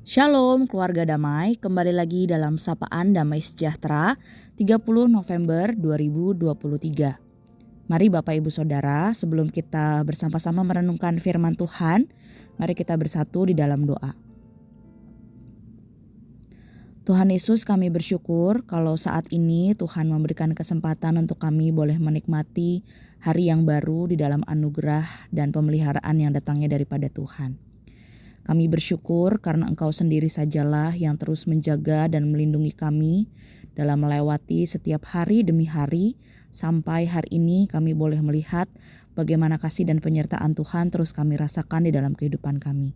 Shalom keluarga damai, kembali lagi dalam Sapaan Damai Sejahtera 30 November 2023. Mari Bapak Ibu Saudara, sebelum kita bersama-sama merenungkan firman Tuhan, mari kita bersatu di dalam doa. Tuhan Yesus, kami bersyukur kalau saat ini Tuhan memberikan kesempatan untuk kami boleh menikmati hari yang baru di dalam anugerah dan pemeliharaan yang datangnya daripada Tuhan. Kami bersyukur karena Engkau sendiri sajalah yang terus menjaga dan melindungi kami dalam melewati setiap hari demi hari sampai hari ini kami boleh melihat bagaimana kasih dan penyertaan Tuhan terus kami rasakan di dalam kehidupan kami.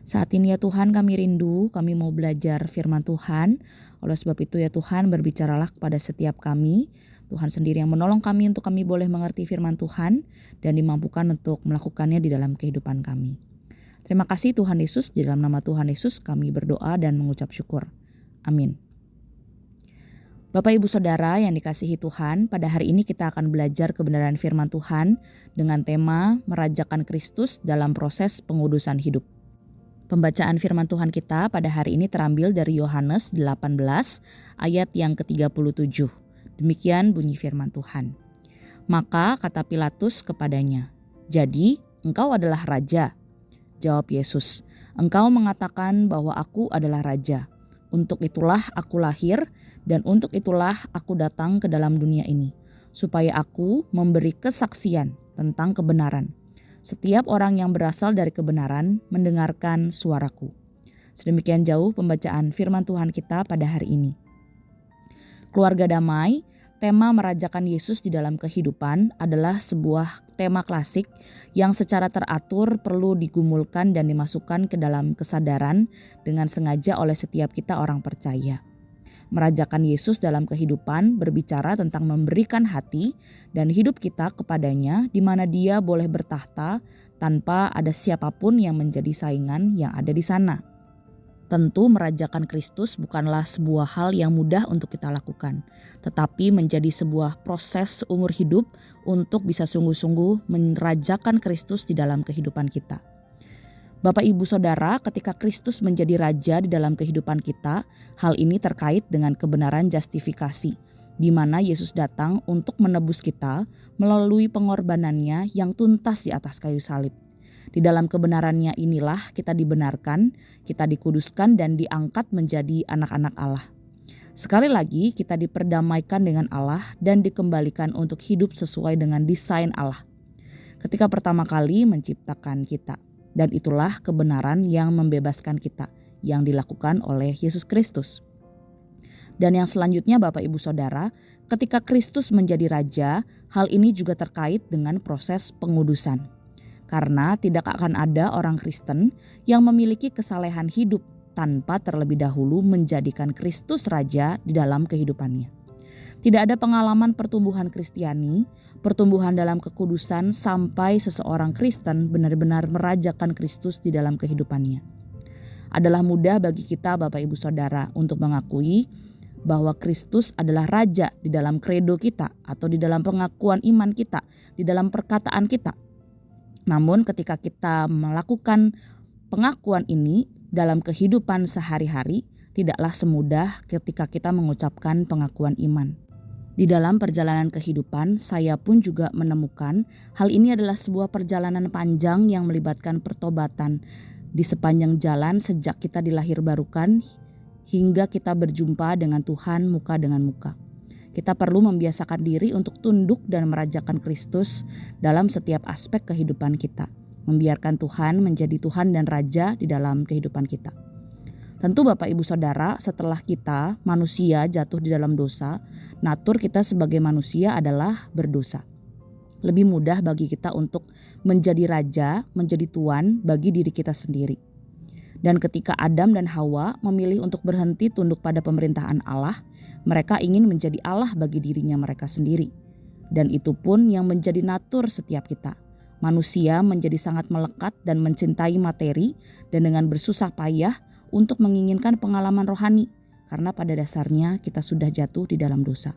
Saat ini ya Tuhan kami rindu, kami mau belajar firman Tuhan. Oleh sebab itu ya Tuhan berbicaralah kepada setiap kami. Tuhan sendiri yang menolong kami untuk kami boleh mengerti firman Tuhan dan dimampukan untuk melakukannya di dalam kehidupan kami. Terima kasih Tuhan Yesus, di dalam nama Tuhan Yesus kami berdoa dan mengucap syukur. Amin. Bapak Ibu Saudara yang dikasihi Tuhan, pada hari ini kita akan belajar kebenaran firman Tuhan dengan tema merajakan Kristus dalam proses pengudusan hidup. Pembacaan firman Tuhan kita pada hari ini terambil dari Yohanes 18 ayat yang ke-37. Demikian bunyi firman Tuhan. Maka kata Pilatus kepadanya, "Jadi engkau adalah raja?" Jawab Yesus, "Engkau mengatakan bahwa aku adalah raja. Untuk itulah aku lahir dan untuk itulah aku datang ke dalam dunia ini, supaya aku memberi kesaksian tentang kebenaran. Setiap orang yang berasal dari kebenaran mendengarkan suaraku." Sedemikian jauh pembacaan firman Tuhan kita pada hari ini. Keluarga damai, tema merajakan Yesus di dalam kehidupan adalah sebuah tema klasik yang secara teratur perlu digumulkan dan dimasukkan ke dalam kesadaran dengan sengaja oleh setiap kita orang percaya. Merajakan Yesus dalam kehidupan berbicara tentang memberikan hati dan hidup kita kepadanya di mana Dia boleh bertahta tanpa ada siapapun yang menjadi saingan yang ada di sana. Tentu merajakan Kristus bukanlah sebuah hal yang mudah untuk kita lakukan, tetapi menjadi sebuah proses seumur hidup untuk bisa sungguh-sungguh merajakan Kristus di dalam kehidupan kita. Bapak Ibu Saudara, ketika Kristus menjadi raja di dalam kehidupan kita, hal ini terkait dengan kebenaran justifikasi, di mana Yesus datang untuk menebus kita melalui pengorbanannya yang tuntas di atas kayu salib. Di dalam kebenarannya inilah kita dibenarkan, kita dikuduskan dan diangkat menjadi anak-anak Allah. Sekali lagi kita diperdamaikan dengan Allah dan dikembalikan untuk hidup sesuai dengan desain Allah ketika pertama kali menciptakan kita. Dan itulah kebenaran yang membebaskan kita yang dilakukan oleh Yesus Kristus. Dan yang selanjutnya Bapak Ibu Saudara, ketika Kristus menjadi raja, hal ini juga terkait dengan proses pengudusan. Karena tidak akan ada orang Kristen yang memiliki kesalehan hidup tanpa terlebih dahulu menjadikan Kristus raja di dalam kehidupannya. Tidak ada pengalaman pertumbuhan Kristiani, pertumbuhan dalam kekudusan sampai seseorang Kristen benar-benar merajakan Kristus di dalam kehidupannya. Adalah mudah bagi kita Bapak Ibu Saudara untuk mengakui bahwa Kristus adalah raja di dalam kredo kita atau di dalam pengakuan iman kita, di dalam perkataan kita. Namun ketika kita melakukan pengakuan ini dalam kehidupan sehari-hari, tidaklah semudah ketika kita mengucapkan pengakuan iman. Di dalam perjalanan kehidupan, saya pun juga menemukan hal ini adalah sebuah perjalanan panjang yang melibatkan pertobatan di sepanjang jalan sejak kita dilahirbarukan hingga kita berjumpa dengan Tuhan muka dengan muka. Kita perlu membiasakan diri untuk tunduk dan merajakan Kristus dalam setiap aspek kehidupan kita. Membiarkan Tuhan menjadi Tuhan dan Raja di dalam kehidupan kita. Tentu Bapak Ibu Saudara, setelah kita manusia jatuh di dalam dosa, natur kita sebagai manusia adalah berdosa. Lebih mudah bagi kita untuk menjadi raja, menjadi tuan bagi diri kita sendiri. Dan ketika Adam dan Hawa memilih untuk berhenti tunduk pada pemerintahan Allah, mereka ingin menjadi Allah bagi dirinya mereka sendiri. Dan itu pun yang menjadi natur setiap kita. Manusia menjadi sangat melekat dan mencintai materi dan dengan bersusah payah untuk menginginkan pengalaman rohani. Karena pada dasarnya kita sudah jatuh di dalam dosa.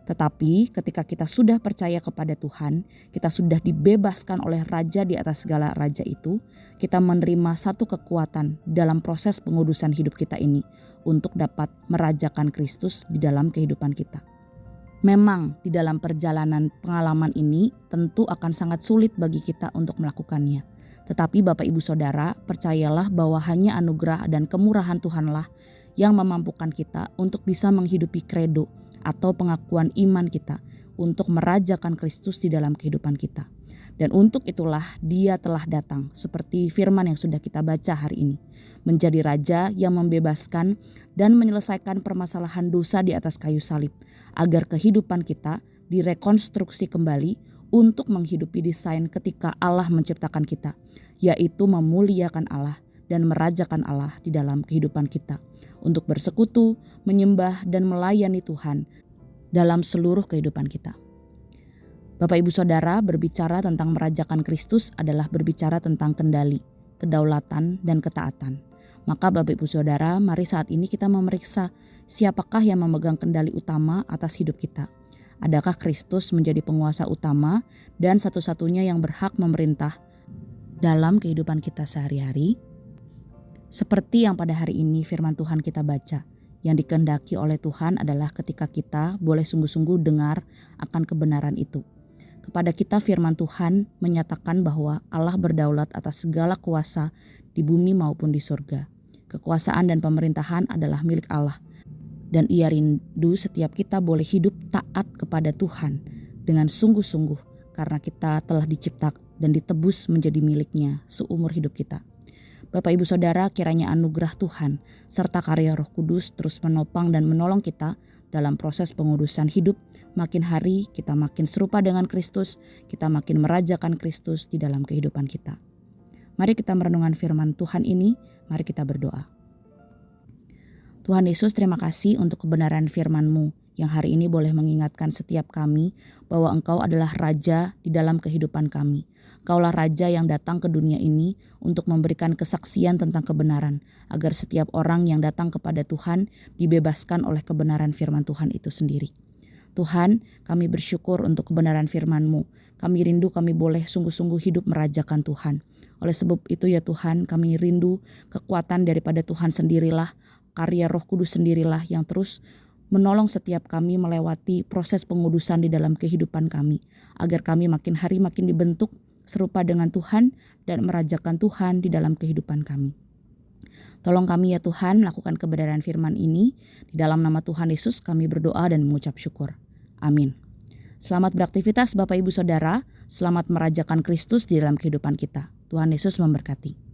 Tetapi ketika kita sudah percaya kepada Tuhan, kita sudah dibebaskan oleh Raja di atas segala raja itu, kita menerima satu kekuatan dalam proses pengudusan hidup kita ini untuk dapat merajakan Kristus di dalam kehidupan kita. Memang di dalam perjalanan pengalaman ini tentu akan sangat sulit bagi kita untuk melakukannya. Tetapi Bapak Ibu Saudara, percayalah bahwa hanya anugerah dan kemurahan Tuhanlah yang memampukan kita untuk bisa menghidupi kredo atau pengakuan iman kita untuk merajakan Kristus di dalam kehidupan kita. Dan untuk itulah Dia telah datang seperti firman yang sudah kita baca hari ini, menjadi Raja yang membebaskan dan menyelesaikan permasalahan dosa di atas kayu salib, agar kehidupan kita direkonstruksi kembali untuk menghidupi desain ketika Allah menciptakan kita, yaitu memuliakan Allah dan merajakan Allah di dalam kehidupan kita, untuk bersekutu, menyembah, dan melayani Tuhan dalam seluruh kehidupan kita. Bapak Ibu Saudara, berbicara tentang merajakan Kristus adalah berbicara tentang kendali, kedaulatan, dan ketaatan. Maka Bapak Ibu Saudara, mari saat ini kita memeriksa siapakah yang memegang kendali utama atas hidup kita. Adakah Kristus menjadi penguasa utama dan satu-satunya yang berhak memerintah dalam kehidupan kita sehari-hari? Seperti yang pada hari ini firman Tuhan kita baca, yang dikehendaki oleh Tuhan adalah ketika kita boleh sungguh-sungguh dengar akan kebenaran itu. Kepada kita firman Tuhan menyatakan bahwa Allah berdaulat atas segala kuasa di bumi maupun di surga. Kekuasaan dan pemerintahan adalah milik Allah. Dan Ia rindu setiap kita boleh hidup taat kepada Tuhan dengan sungguh-sungguh karena kita telah dicipta dan ditebus menjadi miliknya seumur hidup kita. Bapak Ibu Saudara, kiranya anugerah Tuhan serta karya Roh Kudus terus menopang dan menolong kita dalam proses pengudusan hidup. Makin hari kita makin serupa dengan Kristus, kita makin merajakan Kristus di dalam kehidupan kita. Mari kita merenungkan firman Tuhan ini, mari kita berdoa. Tuhan Yesus, terima kasih untuk kebenaran firman-Mu yang hari ini boleh mengingatkan setiap kami bahwa Engkau adalah Raja di dalam kehidupan kami. Engkaulah Raja yang datang ke dunia ini untuk memberikan kesaksian tentang kebenaran, agar setiap orang yang datang kepada Tuhan dibebaskan oleh kebenaran firman Tuhan itu sendiri. Tuhan, kami bersyukur untuk kebenaran firman-Mu. Kami rindu kami boleh sungguh-sungguh hidup merajakan Tuhan. Oleh sebab itu ya Tuhan, kami rindu kekuatan daripada Tuhan sendirilah, karya Roh Kudus sendirilah yang terus menolong setiap kami melewati proses pengudusan di dalam kehidupan kami, agar kami makin hari makin dibentuk serupa dengan Tuhan dan merajakan Tuhan di dalam kehidupan kami. Tolong kami ya Tuhan, lakukan kebenaran firman ini. Di dalam nama Tuhan Yesus kami berdoa dan mengucap syukur. Amin. Selamat beraktivitas Bapak Ibu Saudara, selamat merajakan Kristus di dalam kehidupan kita. Tuhan Yesus memberkati.